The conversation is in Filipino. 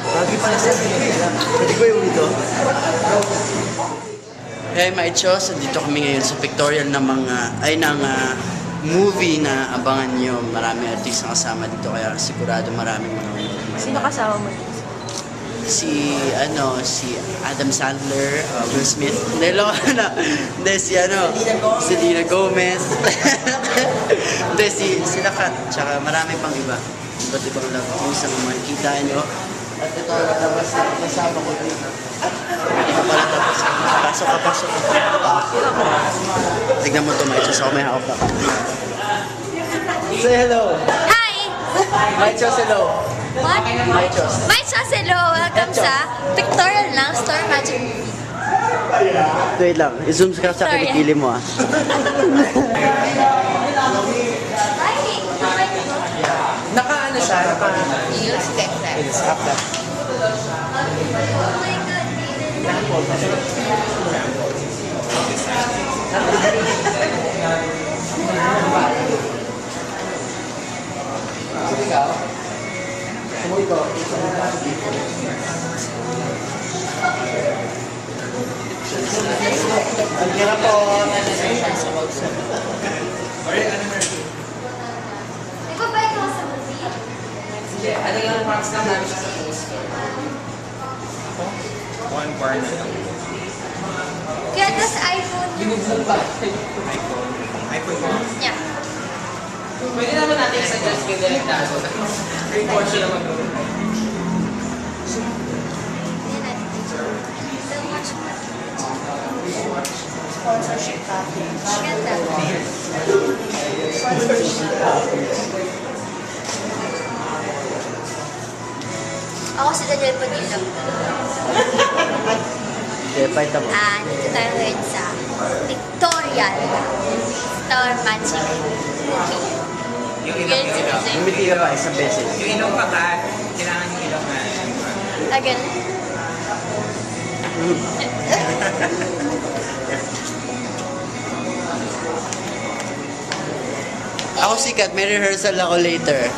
Lagi pala sa pwede ko yung ito. Hey, my Chos, dito kami ngayon sa pictorial ng movie na abangan nyo. Maraming artist na kasama dito, kaya sigurado maraming manonood. Sino kasama mo? Si Adam Sandler, Will Smith. Hindi, Hindi, si Selena Gomez. Hindi, sila Kat. Tsaka marami pang iba. Iba't ibang love teams na makikita nyo. At ito, labas na kasama ko dito. Hindi ko pala tapos. Pasok. Tignan mo ito, may Chos. Ako may hawak na. Say hello. Hi! My Chos, hello. What? My Chos. My Chos, hello! Welcome sa Pictorial ng Star Magic Movie. Wait lang, i-zoom ka sa kilikili mo ah. Naka-ano siya? Use step. Stop that. Ang kira po. Ibabayad ko sa movie? Hindi, ano yung marks lang namin siya sa poster? One bar na lang. Kaya tas iPhone yung... Binubog ba? iPhone mo? Yeah. Pwede naman natin i-suggest kayo direct na ako. Free portion naman doon. Sponsorship package. Ganda. Ako si Daniel Padilla. Fight up. Dito tayo ngayon sa Pictorial Star Magic Movie. Yung ilong, yung ilong. Bumiti ka pa isang beses. Yung ilong pa ba? Kailangan yung ilong na. Again. Ako sikat, may rehearsal ako later.